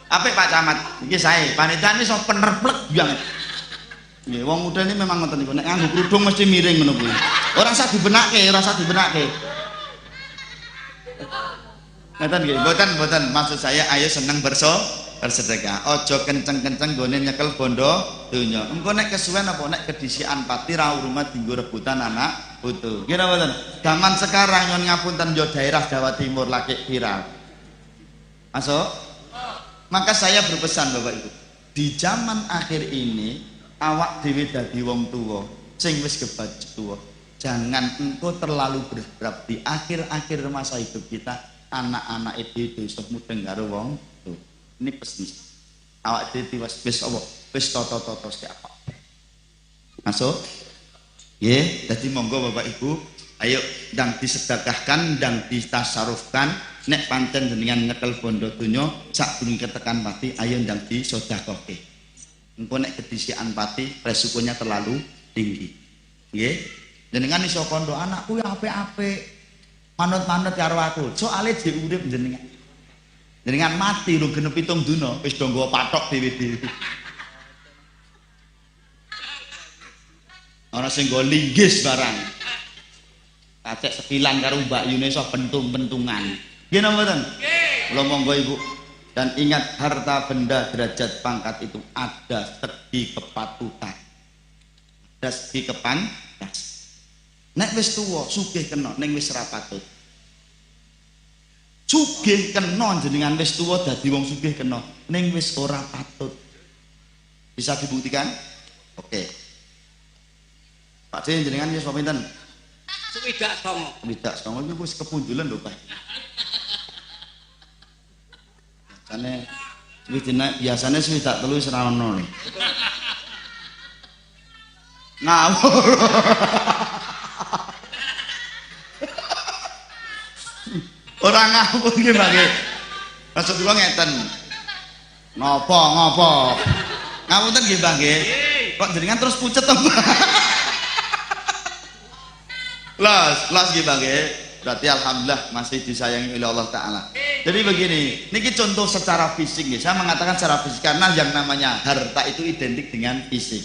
apik Pak Camat iki sae panitia ini sok penerplek banget nggih wong udel ini memang ngoten niku nek nganggo kerudung mesti miring ngono kuwi ora usah dibenake ngeten nggih mboten maksud saya ayo seneng bersedekah aja kenceng-kenceng gone nyekel bondo donya engko nek kesuwen apa nek kedisian pati ra rumah dinggo rebutan anak putu kira mboten zaman sekarang nyon ngapunten yo daerah Jawa Timur lagi viral masuk maka saya berpesan Bapak Ibu di zaman akhir ini awak dhewe dadi wong tuwa sing wis gebaj tuwa jangan engkau terlalu berharap di akhir-akhir masa hidup kita anak-anak itu iso mudeng karo wong tuwa ini bisnis awak dhewe wis apa wis toto siapa masuk nggih dadi monggo Bapak Ibu ayo ndang disedekahkan ndang ditasarufkan nek pancen jenengan nyekel bondo donya sadurunge ketekan pati ayo ndang disedekahke engko nek kedisian pati resikonya terlalu tinggi nggih jenengan iso kondo anakku ya apik-apik manut-manut karo aku soalé dhewe urip jenengan mati lho genep 7 dina wis do nggawa pathok dhewe-dhewe ana sing nggo linggis barang kacek sekilan karo Mbak Yune iso pentung-pentungan nggih napa mboten nggih kula monggo Ibu dan ingat harta benda derajat pangkat itu ada segi kepatutan ada segi kepantas nek wis tuwa sugih kena ning wis ra patut sugih kena jenengan wis tuwa dadi wong sugih kena ning wis ora patut. Bisa dibuktikan? Oke. Pak C jenengan wis pinten? Swidak songo. Swidak songo iki wis kepunjulan lho, Pak. Biasanya swidak telu wis ra ono. Ngawur. Ora ngawur nggih, Pak. Maksud kula ngeten. Ngopo? Ngapunten nggih, Mbah nggih. Kok jenengan terus pucet to, Mbah? Las nggih, Mbah nggih. Berarti alhamdulillah masih disayangi oleh Allah Ta'ala. Jadi begini, niki contoh secara fisik ya. Saya mengatakan secara fisik karena yang namanya harta itu identik dengan fisik.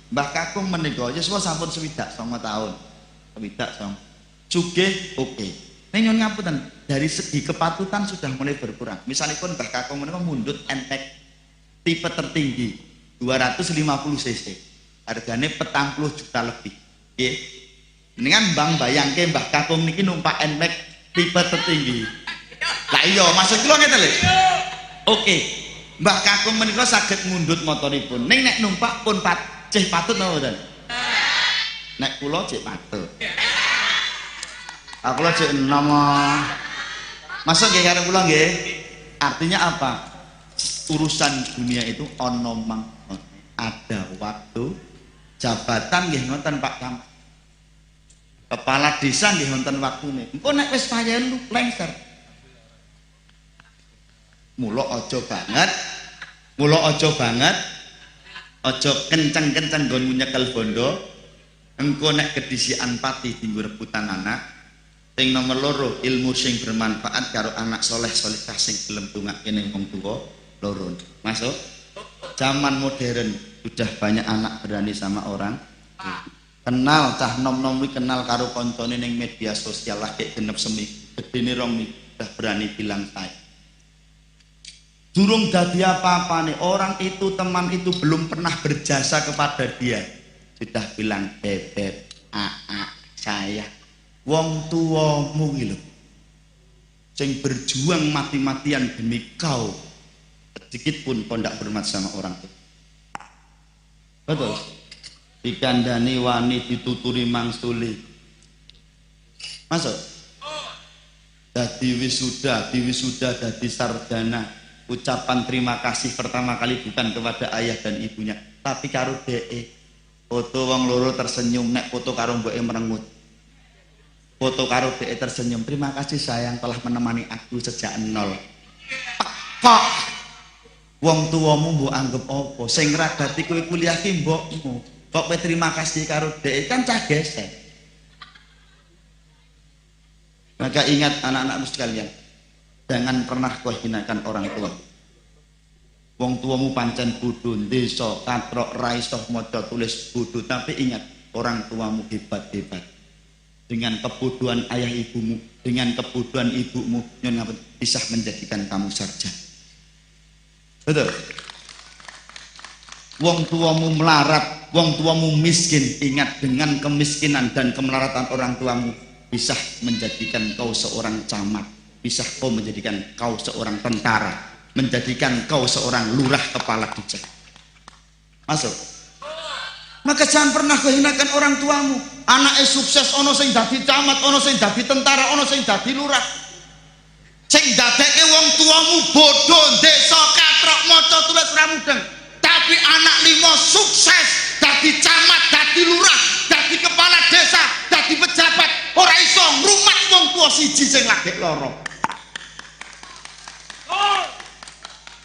Mbah Kakung menika yuswa sampun 29 tahun. 29. Sugih oke. Ning nyuwun ngapunten, dari segi kepatutan sudah mulai berkurang. Misalipun Mbah Kakung menika mundut NMAX tipe tertinggi 250 cc. Harganya 40 juta lebih. Nggih. Dengan bang bayangke Mbah Kakung niki numpak NMAX tipe tertinggi. Lah iya, maksud kula ngeten lho. Oke. Mbah Kakung menika saged ngundut motoripun. Ning nek numpak pun patut napa mboten? Nek kula cek patut. Aku lho cek nama. Masuk nggih karo kula nggih. Artinya apa? Urusan dunia itu ono mangkon. Ada waktu jabatan nggih ngoten Pak Camat. Kepala desa nggih wonten waktune. Engko nek wis payen lengser. Mula aja banget. Aja kenceng-kenceng nggon nyekel bondo. Engko nek kedisian pati dienggo rebutan anak. Sing nomor loro, ilmu sing bermanfaat karo anak soleh-solehah sing gelem tungake ning wong tuwa loro. Masuk? Zaman modern sudah banyak anak berani sama orang. Kenal cah nom-nom kuwi kenal karo koncone ning media sosial lah kayak genep semi gedene rong udah berani bilang saya durung dadi apa-apa nih orang itu teman itu belum pernah berjasa kepada dia sudah bilang bebek saya wong tuwamu iki lho sing berjuang mati-matian demi kau sedikit pun kau ndak berhormat sama orang itu betul. Dikandani wani dituturi mangsuli. Masuk. Dadi wisuda, dadi sarjana. Ucapan terima kasih pertama kali bukan kepada ayah dan ibunya, tapi karo dheke. Foto wong loro tersenyum, nek foto karo mboke merengut. Foto karo dheke tersenyum. Terima kasih sayang telah menemani aku sejak nol. Kok wong tuamu mbok anggap apa? Sing ngragati kowe kuliah ki mbokmu. Kok terima kasih karo dhek kan cah gesek. Maka ingat anak-anakmu sekalian, jangan pernah kau hinakan orang tua. Wong tuamu pancen bodho, desa, katrok, ra iso maca tulis bodho, tapi ingat orang tuamu hebat-hebat. Dengan kebodohan ayah ibumu, dengan kebodohan ibumu, nyuwun bisa menjadikan kamu sarjana. Betul. Wong tuamu melarat, wong tuamu miskin, ingat dengan kemiskinan dan kemelaratan orang tuamu bisa menjadikan kau seorang camat, bisa kau menjadikan kau seorang tentara, menjadikan kau seorang lurah kepala desa. Masuk. Maka jangan pernah kau hinakan orang tuamu. Anaknya sukses, ono sing dadi camat, ono sing dadi tentara, ono sing dadi lurah. Sing dadeke wong tuamu bodoh, desa katrok maca tulis ra mudeng. Tapi anak limo sukses dadi camat, dadi lurah, dadi kepala desa, dadi pejabat, ora iso ngrumat wong tua siji sing lagi lara.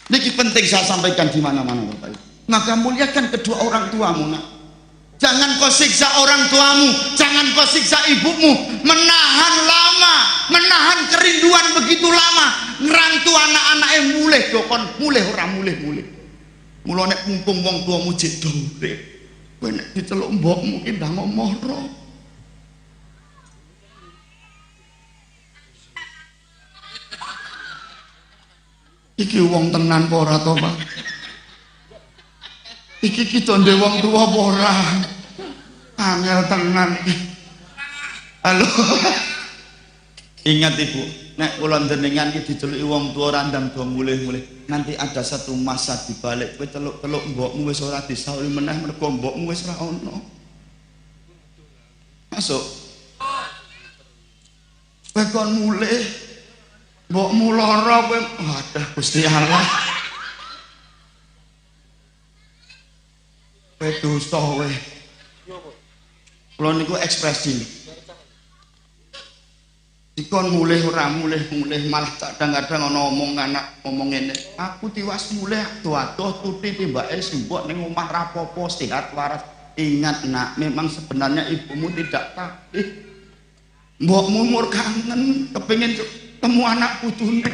Niki penting saya sampaikan di mana-mana Bapak Ibu. Maka muliakan kedua orang tuamu nak. Jangan kau siksa orang tuamu, jangan kau siksa ibumu, menahan lama, menahan kerinduan begitu lama, ngerantu anak-anaknya mulih dokon, mulih ora mulih. Mula nek mumpung wong tuamu jek urip, kowe nek diceluk mbokmu ki ndang omoro. Iki wong tenan apa ora to, Pak? Iki kita ndek wong tua apa ora? Angel tenan. Halo. Ingat Ibu, nek kula jenengan iki diceluki wong tuwa randang do mulih-mulih. Nanti ada satu masa dibalik kowe teluk-teluk mbokmu wis ora disauri meneh mergo mbokmu wis ora ono. Masuk. Kowe kon mulih mbokmu lara kowe wadah Gusti Allah. Kowe dosa kowe. Kula niku ekspresi. Dikon mulih ora mulih malah kadang-kadang ana omong anak ngomong ngene, aku tiwas mulih atuh-atuh tuti timbake simbok ning omah rapopo sehat waras. Ingat nak, memang sebenarnya ibumu tidak takih. Mbokmu mur kangen kepengin ketemu anak putune.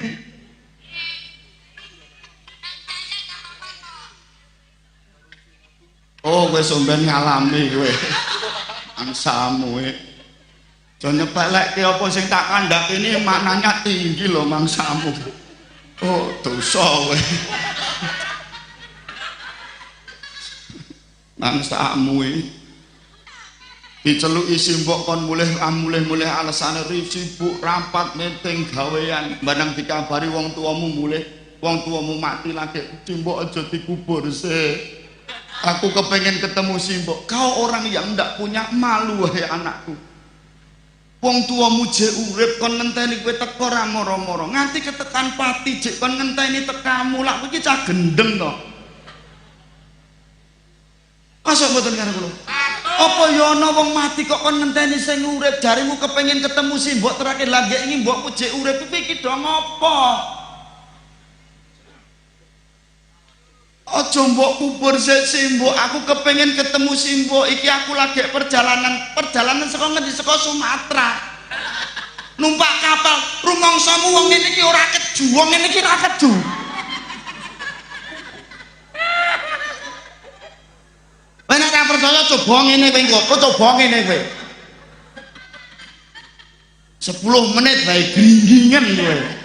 Oh, kowe sampeyan ngalami kowe. Angsamu jangan nyepelekke apa sing tak kandhake ini maknanya tinggi lho mangsamu. Oh, dosa kowe. Mangsamu iki diceluki simbok kon mulih alasane sibuk rapat meeting gawean barang dikabari wong tuamu mulih wong tuamu mati lagi simbok aja dikubur sih. Aku kepengen ketemu simbok. Kau orang yang ndak punya malu wahai anakku. Wong tuamu jek urip kon ngenteni kowe teko ra moro-moro. Nganti ketekan pati jek kon ngenteni tekamu lak kowe iki cah gendeng to. Masuk mboten karo kula. Apa ya ana wong mati kok kon ngenteni sing urip jarimu kepengin ketemu simbok terakhir lagi iki mbokmu jek urip iki do ngopo? Aja mbok kubur simbok, aku kepengen ketemu simbok iki aku lagi perjalanan saka ngendi saka Sumatera. Numpak kapal, rumangsamu wong ngene iki ora keju, wong ngene iki ora keju. Kowe nek ora percaya coba ngene kowe engko, coba ngene kowe. 10 menit bae gringgingen kowe.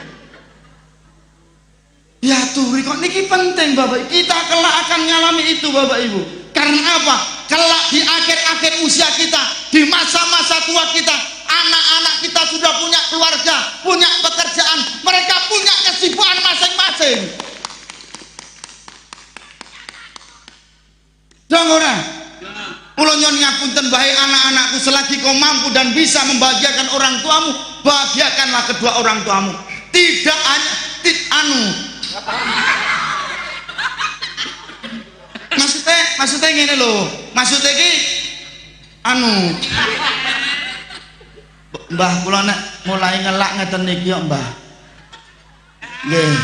Ya turi kok niki penting Bapak. Kita kelak akan ngalami itu Bapak Ibu. Karena apa? Kelak di akhir-akhir usia kita, di masa-masa tua kita, anak-anak kita sudah punya keluarga, punya pekerjaan, mereka punya kesibukan masing-masing. Dong ora? Kula nyuwun ngapunten bae anak-anakku, selagi kau mampu dan bisa membahagiakan orang tuamu, bahagiakanlah kedua orang tuamu. Tidak hanya maksudnya ngene lho, maksudnya iki Mbah kula nek mulai ngelak ngeten niki kok Mbah. Nggih.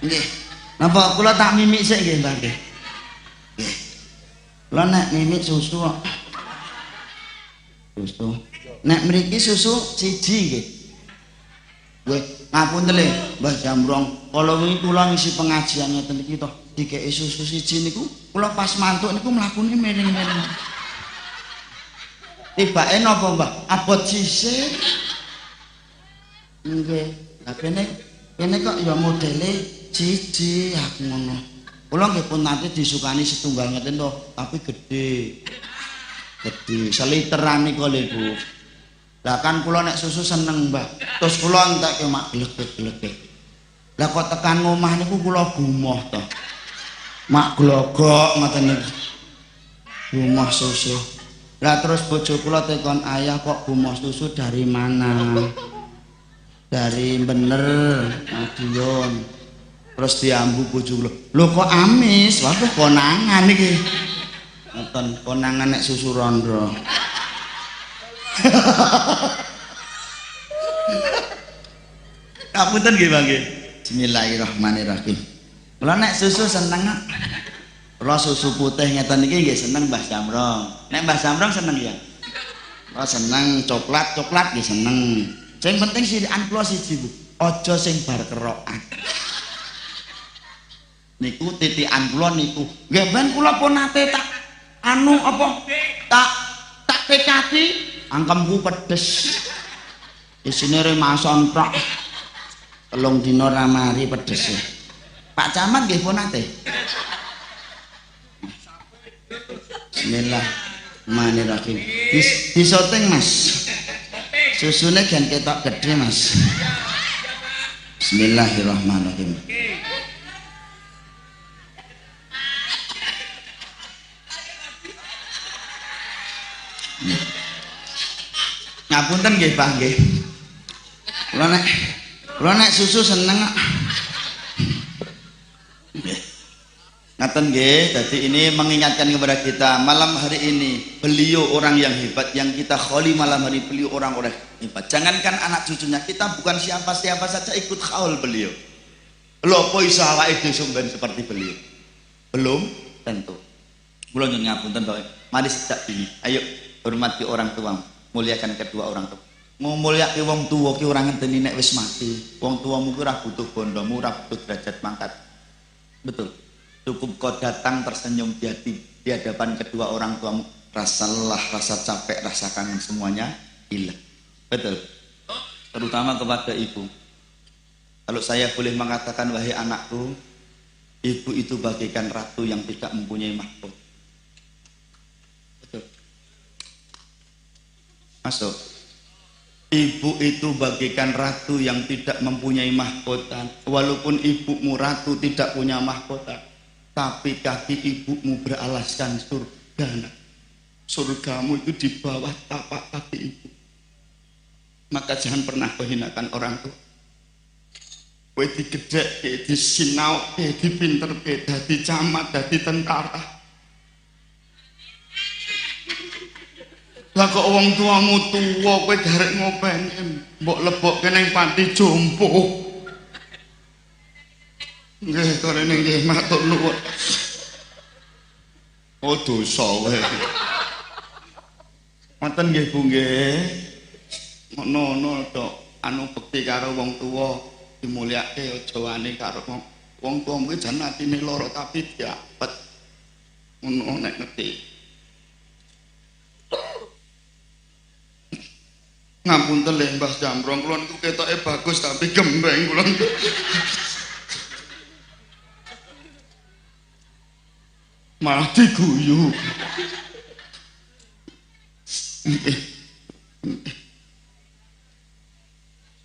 Nggih. Napa kula tak mimik sik nggih Mbah nggih. Nggih. Kula nek mimik susu kok. Susu. Nek mriki susu siji nggih. Weh, ngapunten le, Mbah Jambrong. Kala wingi kula ngisi pengajian ngeten iki to, dikeki susu siji niku, kula pas mantuk niku mlakune miring-miring. Tibake napa, Mbah? Abot sisih. Nggih. Lah kene kok ya modele siji aku ngono. Kula nggih pun nanti disukani setunggal ngeten to, tapi gede. Gede, seliteran niku lho, Bu. Lah kan kula nek susu seneng, Mbah. Terus kula entek mak glegek-glegek. Lah kok tekan omah niku kula gumoh to. Mak glogok ngoten niku. Gumoh susu. Lah terus bojo kula tekon, "Ayah kok gumoh susu dari mana?" Dari bener, Madiun. Terus diambu bojo kula. "Lho kok amis?" Waduh konangan iki. Ngoten, konangan nek susu rondo. Kapunten nggih Bang nggih. Bismillahirrahmanirrahim. Kula nek susu seneng. Kula susu putih ngeten iki nggih seneng Mbah Jamrong. Nek Mbah Jamrong seneng ya. Kula seneng coklat nggih seneng. Sing penting sirikan kula siji Bu. Aja sing bar kerokan. Niku titikan kula niku. Nggih ben kula pun nate tak tak tekati angkemku pedes. Isine remason tok. 3 dina ra mari pedese. Pak Camat nggih pun nate. Bismillahirrahmanirrahim. Disoting Mas. Susune kan ketok gede Mas. Bismillahirrahmanirrahim. Ngapunten nggih Pak nggih. Kula nek susu seneng kok. Ngaten nggih, jadi ini mengingatkan kepada kita malam hari ini beliau orang yang hebat, yang kita kholi malam hari beliau orang-orang hebat. Jangankan anak cucunya, kita bukan siapa-siapa saja ikut khaul beliau. Lho apa iso awake dhewe sumben seperti beliau? Belum tentu. Kula nyuwun ngapunten Pak. Mari sejak dini, ayo hormati orang tua, muliakan kedua orang tua. Mulyake wong tuwa ki ora ngenteni nek wis mati. Wong tuamu ki ora butuh bondomu, ora butuh derajat mangkat. Betul. Cukup kau datang tersenyum di hadapan kedua orang tuamu, rasa lelah, rasa capek, rasa kangen semuanya hilang. Betul. Terutama kepada ibu. Kalau saya boleh mengatakan, wahai anakku, ibu itu bagaikan ratu yang tidak mempunyai mahkota. Betul. Masuk. Ibu itu bagaikan ratu yang tidak mempunyai mahkota. Walaupun ibumu ratu tidak punya mahkota, tapi kaki ibumu beralaskan surga. Surgamu itu di bawah tapak kaki ibu. Maka jangan pernah menghinakan orang tua. Kowe digedhekke, disinauke, dipinterke, dadi camat, dadi tentara. Lah kok wong tuamu tuwa kowe garek ngopeni, mbok lebokke ning panti jompo. Nggih, karene nggih matur nuwun. Oh dosa kowe. Ngoten nggih Bu nggih. Ngono tok anu bekti karo wong tuwa dimulyake aja wani karo wong tuwa kuwi jan atine lara tapi diapet. Ngono nek ngerti. Ngapunten lho Mbah Jambrong, kula niku ketoke bagus tapi gembeng kula. Malah diguyu.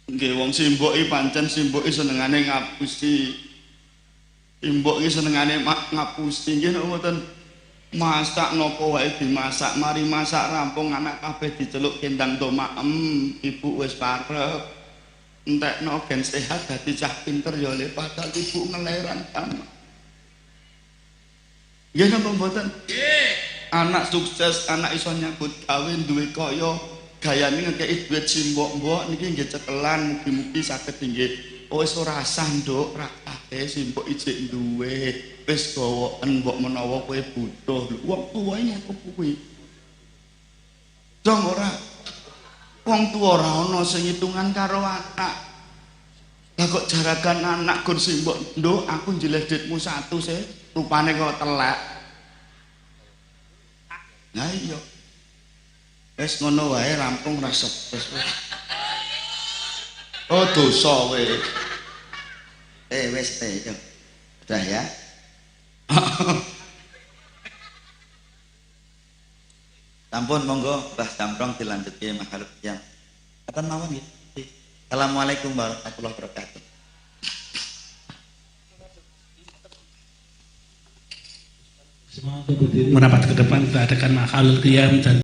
Nggih wong simboki pancen simboki senengane ngapusi. Simbok iki senengane ngapusi nggih napa mboten? Masak nopo wae dimasak, mari masak rampung anak kabeh diceluk kendang domaem, ibu wis parep. Entekno gen sehat dadi cah pinter ya le padahal ibu ngeleran kan. Nggih napa mboten? Nggih. Anak sukses, anak iso nyambut gawe duwe kaya, gayane ngekeki duit simbok-mbok niki nggih cekelan, mugi-mugi saged nggih. Wis ora sah nduk, ra kabeh simbok ijik duwe. Wis gawoken mbok menawa kowe butuh. Wong tuwa ngono kuwi. Dong ora. Wong tuwa ora ana sing hitungan karo anak. Lah kok jaragan anak gur simbok, nduk aku njeleh ditmu 1 sih. Rupane kok telek. Nah iya. Wis ngono wae rampung ra stres. Oh dosa kowe. Wis yo. Udah ya. Sampun monggo Mbah Jambrong dilanjutke makhluk yang akan mawon nggih. Assalamualaikum warahmatullahi wabarakatuh. Merapat ke depan kita adakan makhluk qiyam dan